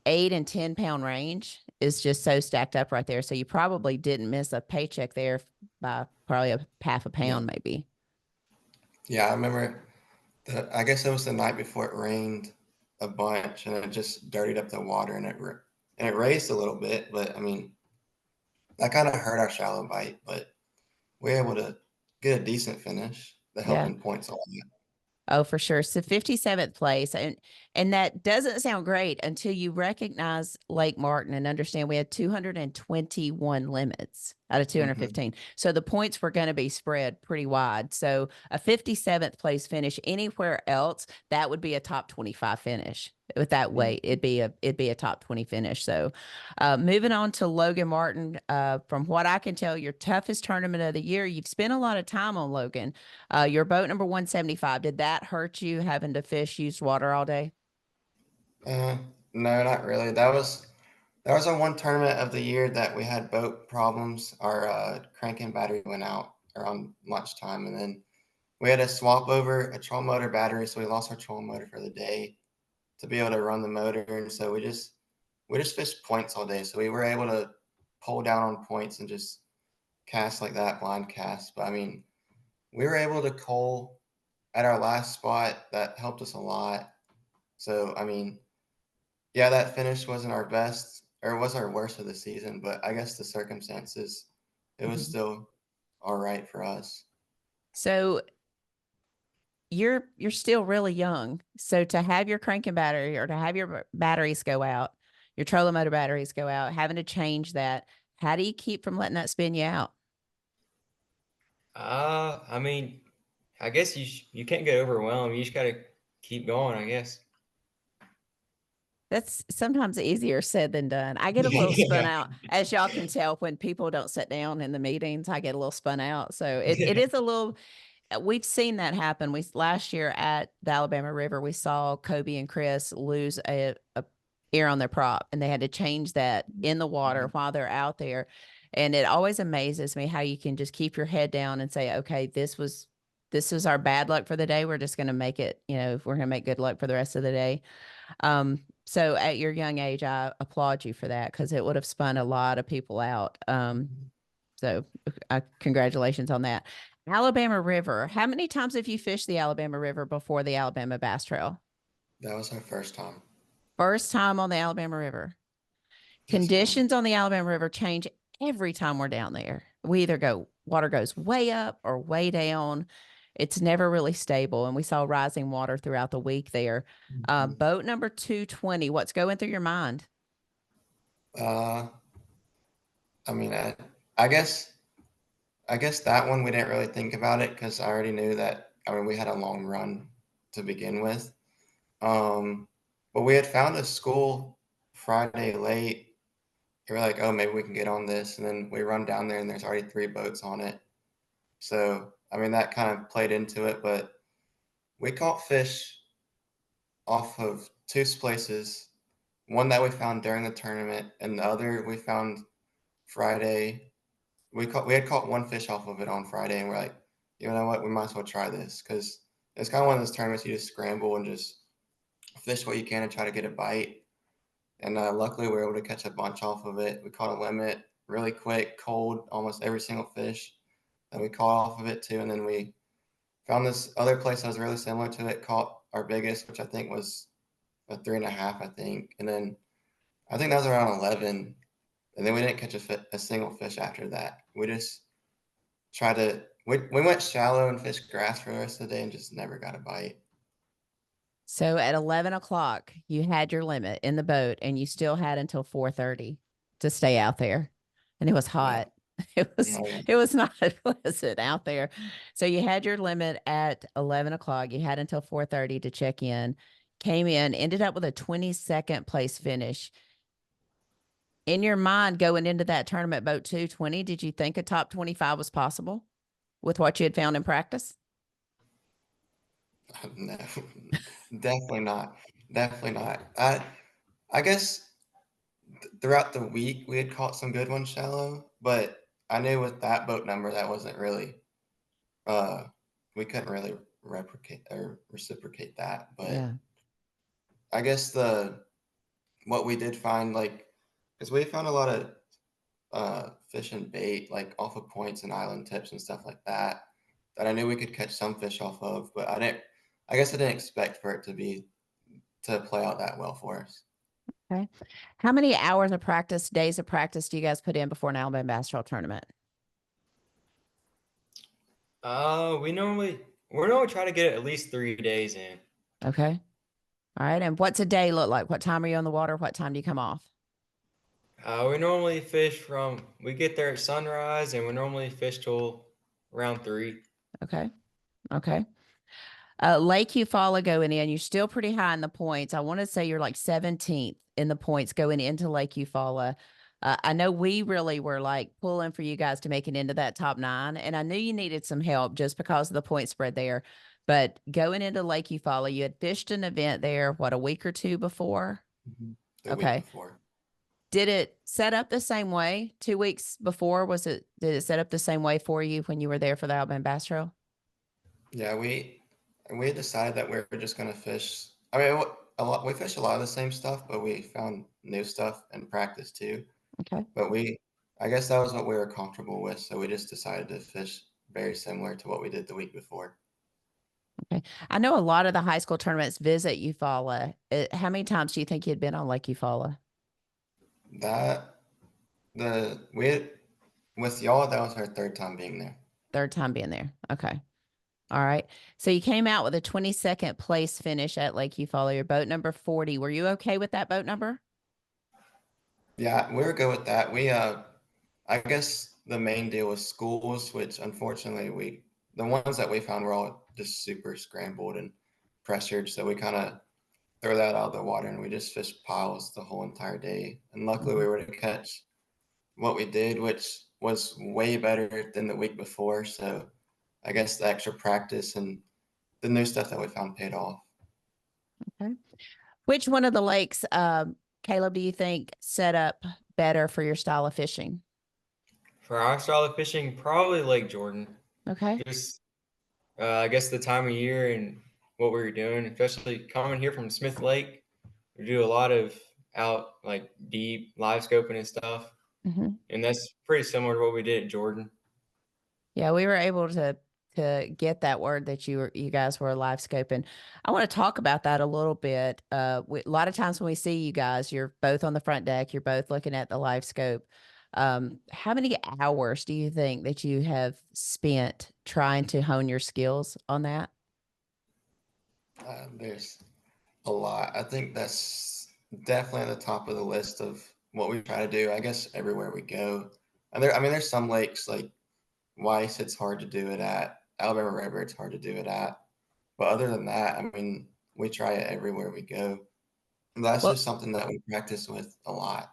8 and 10 pound range is just so stacked up right there. So you probably didn't miss a paycheck there by probably a half a pound, maybe. Yeah, I remember I guess it was the night before it rained a bunch and it just dirtied up the water and it raised a little bit, but I mean, that kind of hurt our shallow bite, but we were able to get a decent finish, the helping points on that. Oh, for sure. So 57th place. And that doesn't sound great until you recognize Lake Martin and understand we had 221 limits. out of 215. So the points were going to be spread pretty wide. So a 57th place finish anywhere else, that would be a top 25 finish. With that weight, it'd be a top 20 finish. So moving on to Logan Martin, from what I can tell, your toughest tournament of the year. You've spent a lot of time on Logan. Your boat number 175, did that hurt you having to fish used water all day? No, not really. That was our one tournament of the year that we had boat problems. Our cranking battery went out around lunchtime, and then we had to swap over a trolling motor battery, so we lost our trolling motor for the day to be able to run the motor. And so we just fished points all day. So we were able to pull down on points and just cast like that, blind cast. But I mean, we were able to coal at our last spot. That helped us a lot. So I mean, yeah, that finish wasn't our best, or it was our worst of the season, but I guess the circumstances, it was still all right for us. So you're still really young. So to have your cranking battery or to have your batteries go out, your trolling motor batteries go out, having to change that, how do you keep from letting that spin you out? I mean, I guess you can't get overwhelmed. You just gotta keep going, I guess. That's sometimes easier said than done. I get a little spun out, as y'all can tell, when people don't sit down in the meetings. I get a little spun out. So it is a little. We've seen that happen. We last year at the Alabama River, we saw Kobe and Chris lose a air on their prop, and they had to change that in the water while they're out there. And it always amazes me how you can just keep your head down and say, okay, this was our bad luck for the day. We're just going to make it, we're going to make good luck for the rest of the day. So at your young age, I applaud you for that, because it would have spun a lot of people out. So congratulations on that. Alabama River. How many times have you fished the Alabama River before the Alabama Bass Trail? That was our first time. First time on the Alabama River. Yes, ma'am. Conditions on the Alabama River change every time we're down there. We either water goes way up or way down. It's never really stable. And we saw rising water throughout the week there. Boat number 220, what's going through your mind? I mean, I guess that one we didn't really think about it because I already knew that. I mean, we had a long run to begin with. But we had found a school Friday late. We were like, oh, maybe we can get on this. And then we run down there and there's already 3 boats on it. So, I mean, that kind of played into it. But we caught fish off of 2 places. One that we found during the tournament, and the other we found Friday. We had caught 1 fish off of it on Friday, and we're like, you know what, we might as well try this, because it's kind of one of those tournaments you just scramble and just fish what you can and try to get a bite. And luckily we were able to catch a bunch off of it. We caught a limit really quick, cold, almost every single fish that we caught off of it too. And then we found this other place that was really similar to it, caught our biggest, which I think was a 3.5, I think. And then I think that was around 11. And then we didn't catch a single fish after that. We just tried to, we went shallow and fished grass for the rest of the day and just never got a bite. So at 11 o'clock, you had your limit in the boat, and you still had until 4:30 to stay out there. And it was hot. Yeah. It was not pleasant out there. So you had your limit at 11 o'clock. You had until 4:30 to check in, came in, ended up with a 22nd place finish. In your mind, going into that tournament, boat 220, did you think a top 25 was possible with what you had found in practice? No, definitely not. Definitely not. I guess throughout the week we had caught some good ones shallow, but I knew with that boat number that wasn't really we couldn't really replicate or reciprocate that. But Yeah. I guess what we did find, like, because we found a lot of fish and bait, like off of points and island tips and stuff like that I knew we could catch some fish off of, but I guess I didn't expect for it to play out that well for us. Okay. How many hours of practice, days of practice do you guys put in before an Alabama Bass Trail tournament? We normally try to get at least 3 days in. Okay. All right. And what's a day look like? What time are you on the water? What time do you come off? We normally we get there at sunrise and we normally fish till around 3. Okay. Okay. Lake Eufaula going in, you're still pretty high in the points. I want to say you're like 17th in the points going into Lake Eufaula. I know we really were like pulling for you guys to make it into that top 9, and I knew you needed some help just because of the point spread there. But going into Lake Eufaula, you had fished an event there, what, a week or two before? The week Okay. before. Did it set up the same way 2 weeks before? Did it set up the same way for you when you were there for the Alabama Bass Trail? Yeah, we decided that we were just gonna fish. I mean, we fished a lot of the same stuff, but we found new stuff in practice too. Okay. But I guess that was what we were comfortable with, so we just decided to fish very similar to what we did the week before. Okay. I know a lot of the high school tournaments visit Eufaula. How many times do you think you'd been on Lake Eufaula? That we had, with y'all, that was our third time being there. Third time being there. Okay. All right. So you came out with a 22nd place finish at Lake Eufaula, your boat number 40. Were you okay with that boat number? Yeah, we were good with that. I guess the main deal was schools, which unfortunately the ones that we found were all just super scrambled and pressured, so we kind of throw that out of the water and we just fished piles the whole entire day. And luckily we were to catch what we did, which was way better than the week before. So I guess the extra practice and the new stuff that we found paid off. Okay. Which one of the lakes, Caleb, do you think set up better for your style of fishing? For our style of fishing, probably Lake Jordan. Okay. Just, I guess the time of year and what we were doing, especially coming here from Smith Lake, we do a lot of out like deep live scoping and stuff. Mm-hmm. And that's pretty similar to what we did at Jordan. Yeah, we were able to get that word that you guys were live scoping. I want to talk about that a little bit. A lot of times when we see you guys, you're both on the front deck, you're both looking at the live scope. How many hours do you think that you have spent trying to hone your skills on that? There's a lot. I think that's definitely at the top of the list of what we try to do. I guess everywhere we go, and there's some lakes like Weiss, it's hard to do it at. Alabama River, it's hard to do it at. But other than that, I mean, we try it everywhere we go. And that's Well, just something that we practice with a lot.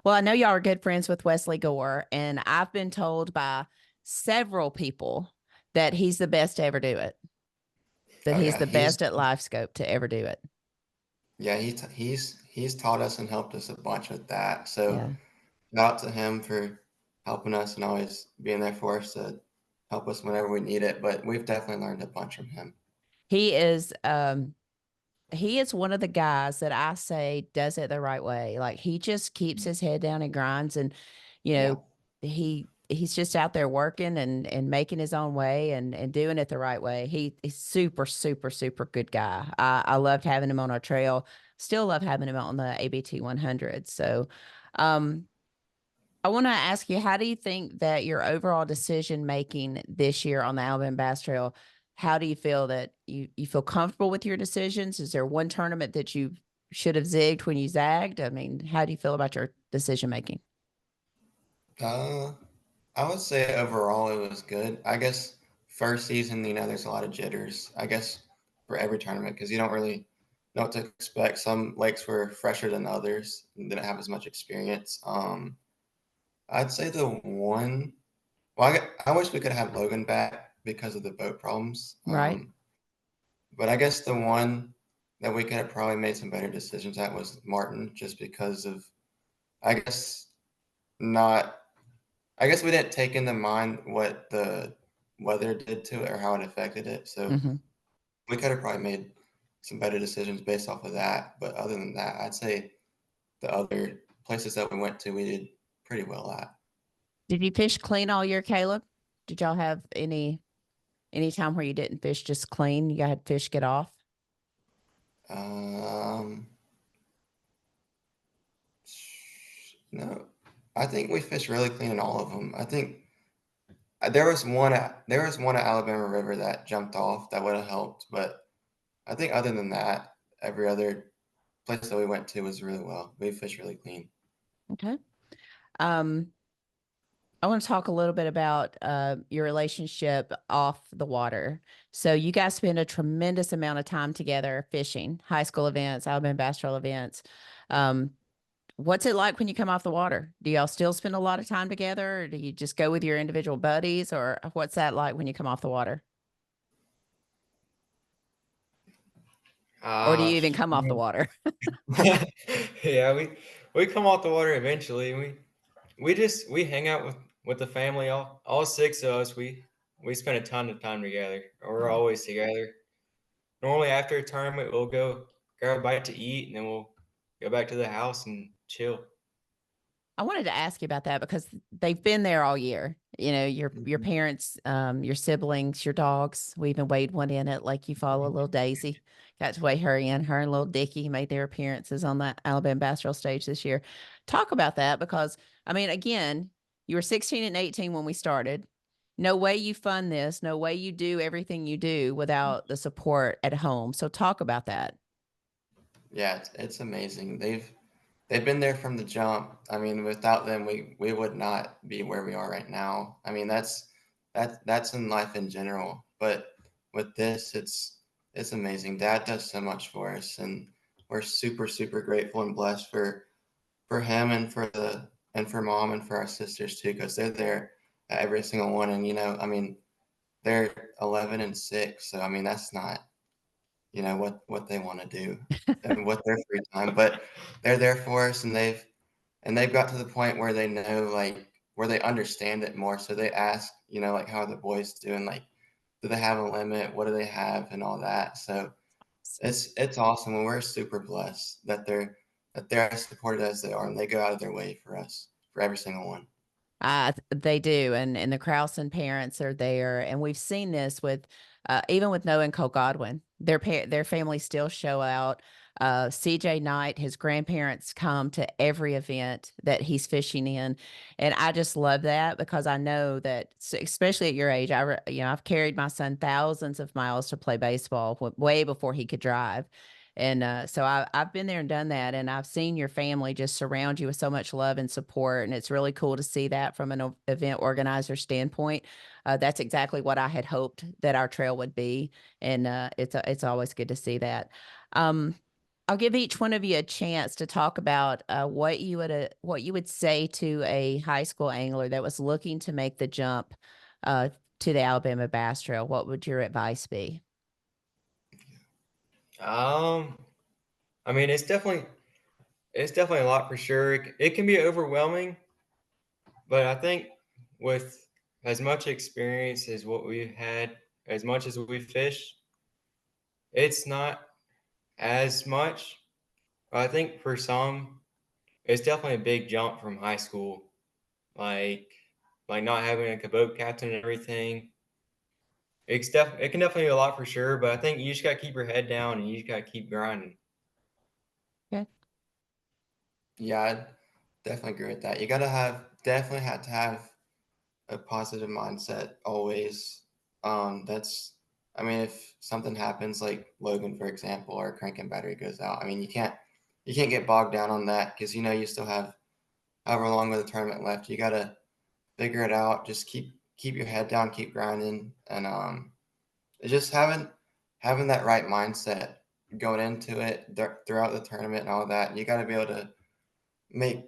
well, I know y'all are good friends with Wesley Gore, and I've been told by several people that he's the best to ever do it. That Oh he's yeah, the best at live scope to ever do it. he's taught us and helped us a bunch with that. So Yeah. shout out to him for helping us and always being there for us to help us whenever we need it. But we've definitely learned a bunch from him. He is one of the guys that I say does it the right way. Like he just keeps his head down and grinds, and you Yeah. know, he's just out there working and making his own way and doing it the right way. He's super, super, super good guy. I loved having him on our trail. Still love having him on the ABT 100. So I want to ask you, how do you think that your overall decision making this year on the Alabama Bass Trail, how do you feel that you feel comfortable with your decisions? Is there one tournament that you should have zigged when you zagged? I mean, how do you feel about your decision making? Uh, I would say overall it was good. I guess first season, there's a lot of jitters. I guess for every tournament because you don't really know what to expect. Some lakes were fresher than others and didn't have as much experience. I'd say the one. Well, I wish we could have Logan back because of the boat problems. Right. But I guess the one that we could have probably made some better decisions at was Martin, just because of, I guess, not. I guess we didn't take into mind what the weather did to it or how it affected it. So Hmm. we could have probably made some better decisions based off of that. But other than that, I'd say the other places that we went to, we did pretty well at. Did you fish clean all year, Caleb? Did y'all have any time where you didn't fish just clean? You had fish get off? Um, no, I think we fished really clean in all of them. I think there was one at Alabama River that jumped off that would have helped, but I think other than that, every other place that we went to was really well. We fished really clean. Okay. Um, I want to talk a little bit about your relationship off the water. So you guys spend a tremendous amount of time together fishing, high school events, Alabama Bass Trail events. Um, what's it like when you come off the water? Do y'all still spend a lot of time together, or do you just go with your individual buddies, or what's that like when you come off the water? Or do you even come off the water? Yeah, we come off the water eventually. We hang out with the family, all six of us. We spend a ton of time together. We're always together. Normally after a tournament, we'll go grab a bite to eat, and then we'll go back to the house and chill. I wanted to ask you about that because they've been there all year. You know, your Mhm. parents, your siblings, your dogs. We even weighed one in it, like you follow little Daisy. Got to weigh her in. Her and little Dickie made their appearances on the Alabama Bass Trail stage this year. Talk about that because I mean, again, you were 16 and 18 when we started. No way you fund this. No way you do everything you do without the support at home. So talk about that. Yeah, it's amazing. They've been there from the jump. I mean, without them, we would not be where we are right now. I mean, that's in life in general. But with this, it's amazing. Dad does so much for us, and we're super grateful and blessed for him and for mom and for our sisters too, because they're there at every single one. And I mean, they're 11 and 6, so I mean, that's not what they want to do and what their free time, but they're there for us, and they've got to the point where they know, like, where they understand it more. So they ask, like, how are the boys doing? Like, do they have a limit? What do they have and all that? So it's awesome, and we're super blessed that they're as supported as they are, and they go out of their way for us, for every single one. They do, and the Krausen parents are there, and we've seen this with even with Noah and Cole Godwin. Their families still show out. CJ Knight, his grandparents come to every event that he's fishing in, and I just love that because I know that, especially at your age, I've carried my son thousands of miles to play baseball way before he could drive. And so I've been there and done that. And I've seen your family just surround you with so much love and support. And it's really cool to see that from an event organizer standpoint. That's exactly what I had hoped that our trail would be. And it's always good to see that. Um, I'll give each one of you a chance to talk about what you would say to a high school angler that was looking to make the jump to the Alabama Bass Trail. What would your advice be? Um, I mean, it's definitely a lot for sure. It can be overwhelming, but I think with as much experience as what we've had, as much as we've fished, it's not as much. But I think for some, it's definitely a big jump from high school. Like like not having a boat captain and everything. It can definitely be a lot for sure, but I think you just gotta keep your head down and you just gotta keep grinding. Okay. Yeah, I definitely agree with that. You gotta definitely have to have a positive mindset always. I mean, if something happens, like Logan, for example, or a cranking battery goes out, I mean, you can't get bogged down on that, because you still have however long of the tournament left. You gotta figure it out. Just keep your head down, keep grinding, and it's just having that right mindset going into it throughout the tournament and all that. You got to be able to make.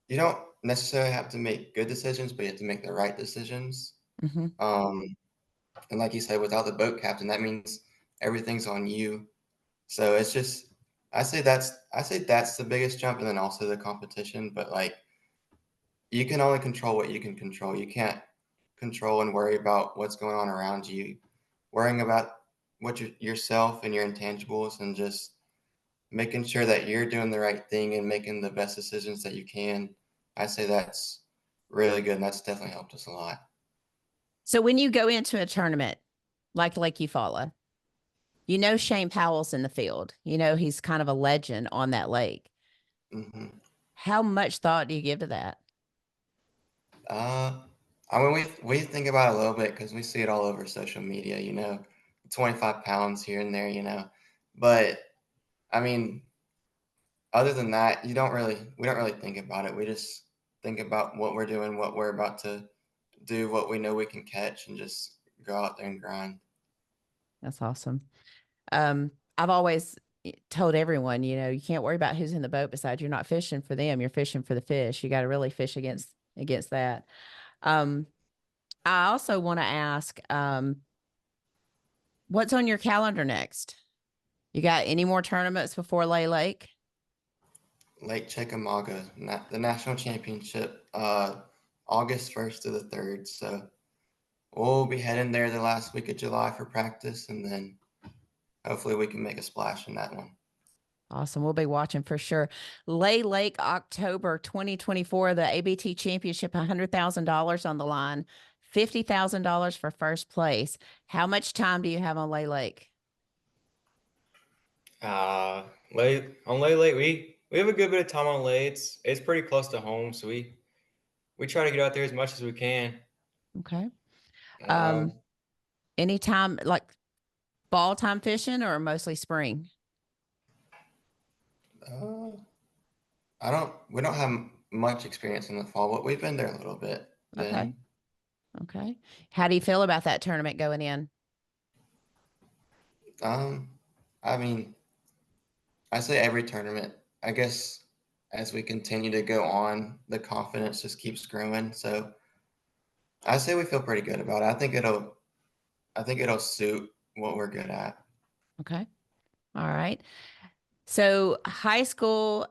You don't necessarily have to make good decisions, but you have to make the right decisions. Hmm. Um, and like you said, without the boat captain, that means everything's on you. So it's just, I say that's the biggest jump, and then also the competition. But like, you can only control what you can control. You can't control and worry about what's going on around you. Worrying about yourself and your intangibles, and just making sure that you're doing the right thing and making the best decisions that you can. I say that's really good, and that's definitely helped us a lot. So when you go into a tournament like Lake Eufaula, you know Shane Powell's in the field. You know he's kind of a legend on that lake. Hmm. How much thought do you give to that? Uh, I mean, we think about it a little bit because we see it all over social media. 25 pounds here and there. But I mean, other than that, we don't really think about it. We just think about what we're doing, what we're about to do, what we know we can catch, and just go out there and grind. That's awesome. I've always told everyone, you can't worry about who's in the boat beside you. You're not fishing for them. You're fishing for the fish. You got to really fish against that. I also want to ask, what's on your calendar next? You got any more tournaments before Lay Lake? Lake Chickamauga, the national championship, August 1st to the 3rd. So we'll be heading there the last week of July for practice, and then hopefully we can make a splash in that one. Awesome. We'll be watching for sure. Lay Lake, October 2024, the ABT championship, $100,000 on the line, $50,000 for first place. How much time do you have on Lay Lake? On Lay Lake, we have a good bit of time on Lay. It's pretty close to home, so we try to get out there as much as we can. Okay. Um, Anytime like fall time fishing or mostly spring? We don't have much experience in the fall, but we've been there a little bit. Okay. Okay. How do you feel about that tournament going in? I mean, I say every tournament, I guess as we continue to go on, the confidence just keeps growing. So I say we feel pretty good about it. I think it'll suit what we're good at. Okay. All right. So high school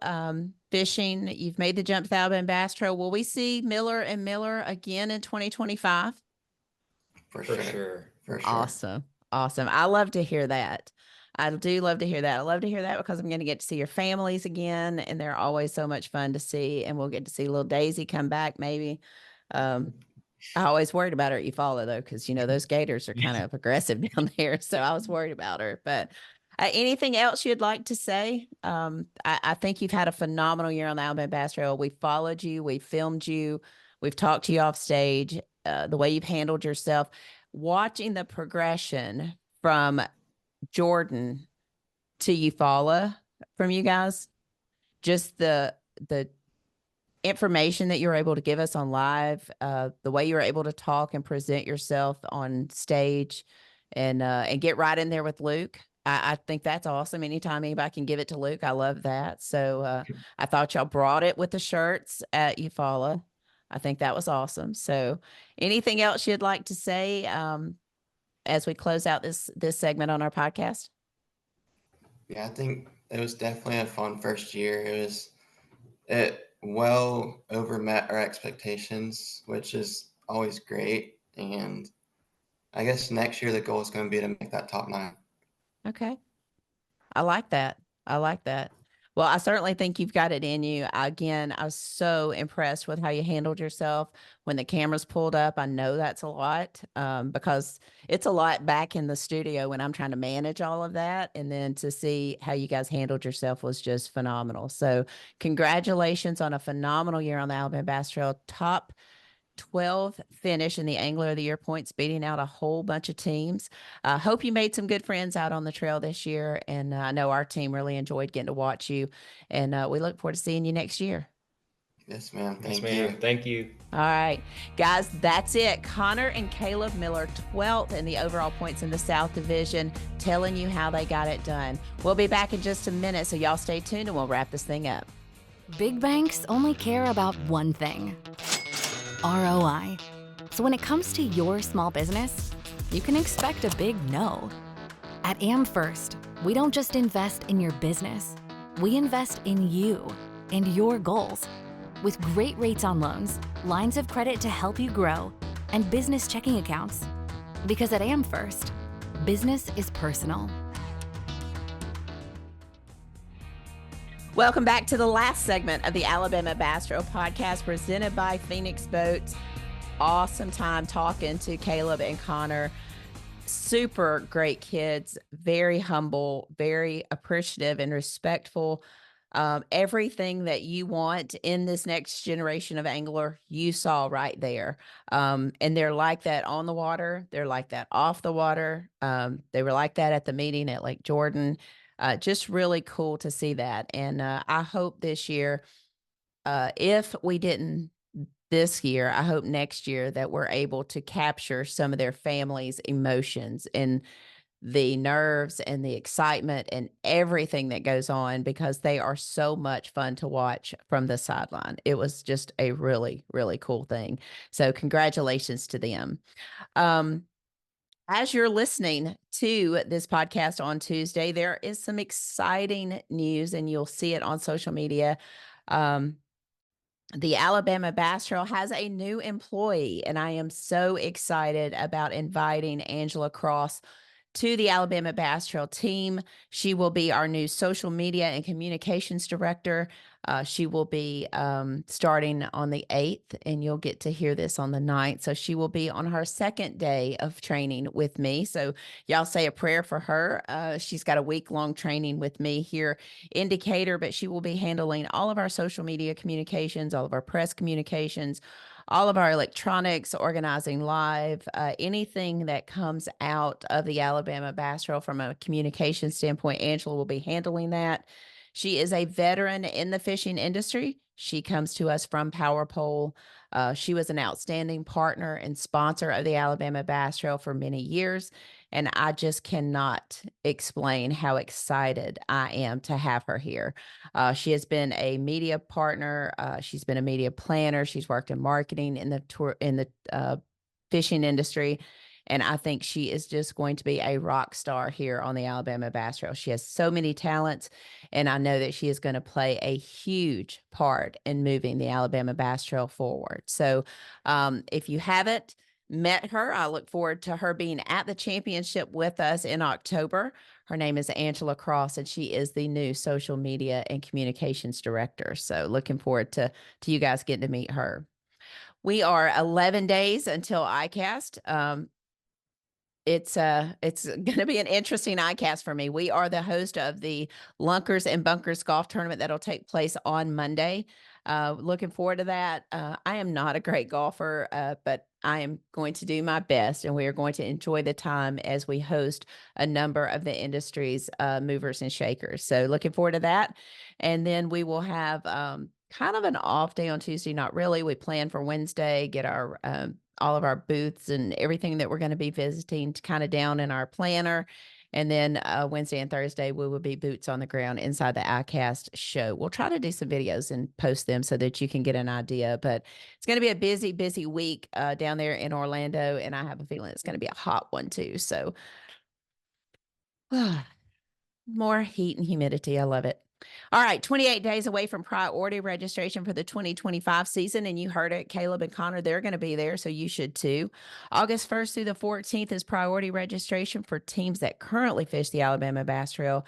fishing, you've made the jump to the Alabama Bass Trail. Will we see Miller and Miller again in 2025? For for sure. sure. For sure. Awesome. Awesome. I love to hear that. I do love to hear that. I love to hear that because I'm going to get to see your families again, and they're always so much fun to see. And we'll get to see little Daisy come back, maybe. I always worried about her at Eufaula, though, because, those gators are kind of aggressive down there. So I was worried about her. But anything else you'd like to say? I think you've had a phenomenal year on the Alabama Bass Trail. We followed you. We filmed you. We've talked to you off stage, the way you've handled yourself. Watching the progression from Jordan to Eufaula from you guys, just the information that you're able to give us on live, the way you're able to talk and present yourself on stage, and get right in there with Luke. I think that's awesome. Anytime anybody can give it to Luke, I love that. So I thought y'all brought it with the shirts at Eufaula. I think that was awesome. So anything else you'd like to say as we close out this segment on our podcast? Yeah, I think it was definitely a fun first year. It well overmet our expectations, which is always great. And I guess next year the goal is going to be to make that top 9. Okay. I like that. I like that. Well, I certainly think you've got it in you. Again, I was so impressed with how you handled yourself when the cameras pulled up. I know that's a lot because it's a lot back in the studio when I'm trying to manage all of that. And then to see how you guys handled yourself was just phenomenal. So congratulations on a phenomenal year on the Alabama Bass Trail. Top 12th finish in the Angler of the Year points, beating out a whole bunch of teams. I hope you made some good friends out on the trail this year. And I know our team really enjoyed getting to watch you. And we look forward to seeing you next year. Yes, ma'am. Yes, Thank ma'am. you. Thank you. All right, guys, that's it. Connor and Caleb Miller, 12th in the overall points in the South Division, telling you how they got it done. We'll be back in just a minute, so y'all stay tuned and we'll wrap this thing up. Big banks only care about one thing: ROI. So when it comes to your small business, you can expect a big no. At AmFirst, we don't just invest in your business, we invest in you and your goals. With great rates on loans, lines of credit to help you grow, and business checking accounts. Because at AmFirst, business is personal. Welcome back to the last segment of the Alabama Bass Trail podcast presented by Phoenix Boats. Awesome time talking to Caleb and Connor. Super great kids, very humble, very appreciative and respectful. Everything that you want in this next generation of angler, you saw right there. And they're like that on the water. They're like that off the water. They were like that at the meeting at Lake Jordan. Just really cool to see that. And I hope this year, if we didn't this year, I hope next year that we're able to capture some of their families' emotions and the nerves and the excitement and everything that goes on, because they are so much fun to watch from the sideline. It was just a really, really cool thing. So congratulations to them. As you're listening to this podcast on Tuesday, there is some exciting news, and you'll see it on social media. The Alabama Bass Trail has a new employee, and I am so excited about inviting Angela Cross to the Alabama Bass Trail team. She will be our new social media and communications director. She will be starting on the 8th, and you'll get to hear this on the 9th. So she will be on her second day of training with me. So y'all say a prayer for her. She's got a week-long training with me here in Decatur, but she will be handling all of our social media communications, all of our press communications, all of our electronics, organizing live, anything that comes out of the Alabama Bass Trail from a communication standpoint. Angela will be handling that. She is a veteran in the fishing industry. She comes to us from Power Pole. She was an outstanding partner and sponsor of the Alabama Bass Trail for many years. And I just cannot explain how excited I am to have her here. She has been a media partner. She's been a media planner. She's worked in marketing in the fishing industry. And I think she is just going to be a rock star here on the Alabama Bass Trail. She has so many talents, and I know that she is going to play a huge part in moving the Alabama Bass Trail forward. So if you haven't met her, I look forward to her being at the championship with us in October. Her name is Angela Cross, and she is the new social media and communications director. So looking forward to you guys getting to meet her. We are 11 days until ICAST. It's going to be an interesting ICAST for me. We are the host of the Lunkers and Bunkers golf tournament that'll take place on Monday. Looking forward to that. I am not a great golfer, but I am going to do my best, and we are going to enjoy the time as we host a number of the industry's movers and shakers. So looking forward to that. And then we will have kind of an off day on Tuesday. Not really. We plan for Wednesday, get our all of our booths and everything that we're going to be visiting kind of down in our planner. And then Wednesday and Thursday, we will be boots on the ground inside the ICAST show. We'll try to do some videos and post them so that you can get an idea. But it's going to be a busy, busy week down there in Orlando. And I have a feeling it's going to be a hot one too. So more heat and humidity. I love it. All right, 28 days away from priority registration for the 2025 season. And you heard it, Caleb and Connor, they're going to be there, so you should too. August 1st through the 14th is priority registration for teams that currently fish the Alabama Bass Trail.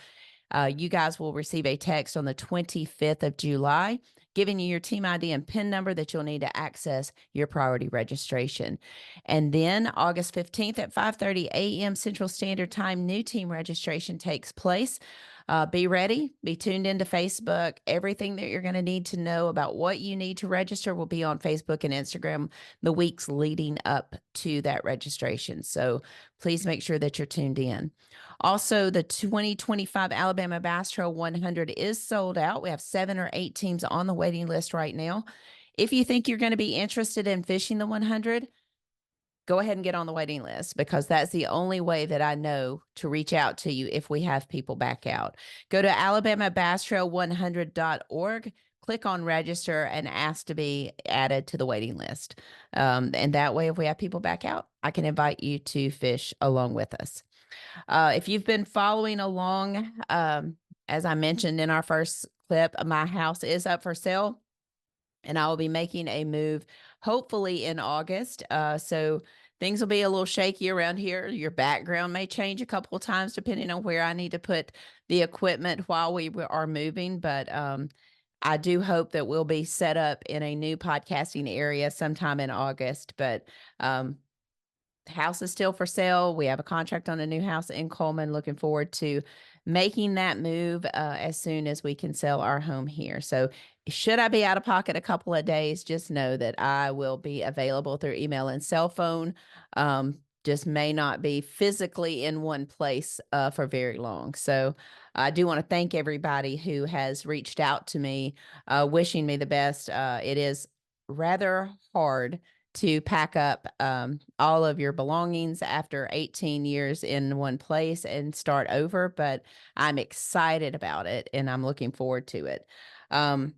You guys will receive a text on the 25th of July giving you your team ID and PIN number that you'll need to access your priority registration. And then August 15th at 5:30 a.m. Central Standard Time, new team registration takes place. Be ready, be tuned into Facebook. Everything that you're going to need to know about what you need to register will be on Facebook and Instagram the weeks leading up to that registration. So please make sure that you're tuned in. Also, the 2025 Alabama Bass Trail 100 is sold out. We have 7 or 8 teams on the waiting list right now. If you think you're going to be interested in fishing the 100, go ahead and get on the waiting list, because that's the only way that I know to reach out to you if we have people back out. Go to alabamabasstrail100.org, click on register, and ask to be added to the waiting list. And that way, if we have people back out, I can invite you to fish along with us. If you've been following along, as I mentioned in our first clip, my house is up for sale, and I will be making a move hopefully in August. So things will be a little shaky around here. Your background may change a couple of times depending on where I need to put the equipment while we are moving. But I do hope that we'll be set up in a new podcasting area sometime in August. But house is still for sale. We have a contract on a new house in Coleman. Looking forward to making that move as soon as we can sell our home here. So should I be out of pocket a couple of days, just know that I will be available through email and cell phone. Just may not be physically in one place for very long. So I do want to thank everybody who has reached out to me, wishing me the best. It is rather hard to pack up all of your belongings after 18 years in one place and start over, but I'm excited about it and I'm looking forward to it. To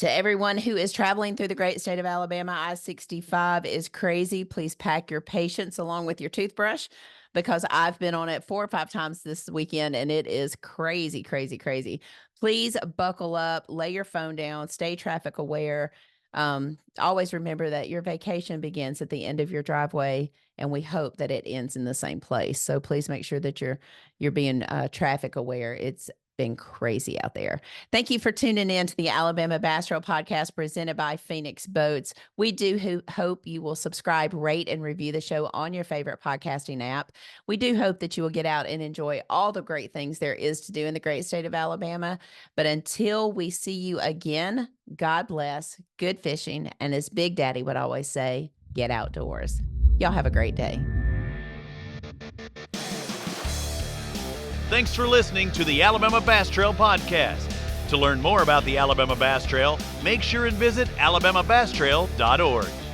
everyone who is traveling through the great state of Alabama, I-65 is crazy. Please pack your patience along with your toothbrush, because I've been on it 4 or 5 times this weekend and it is crazy, crazy, crazy. Please buckle up, lay your phone down, stay traffic aware. Always remember that your vacation begins at the end of your driveway, and we hope that it ends in the same place. So please make sure that you're being traffic aware. It's been crazy out there. Thank you for tuning in to the Alabama Bass Trail Podcast presented by Phoenix Boats. We do hope you will subscribe, rate, and review the show on your favorite podcasting app. We do hope that you will get out and enjoy all the great things there is to do in the great state of Alabama. But until we see you again, God bless, good fishing, and as Big Daddy would always say, get outdoors. Y'all have a great day. Thanks for listening to the Alabama Bass Trail Podcast. To learn more about the Alabama Bass Trail, make sure and visit alabamabasstrail.org.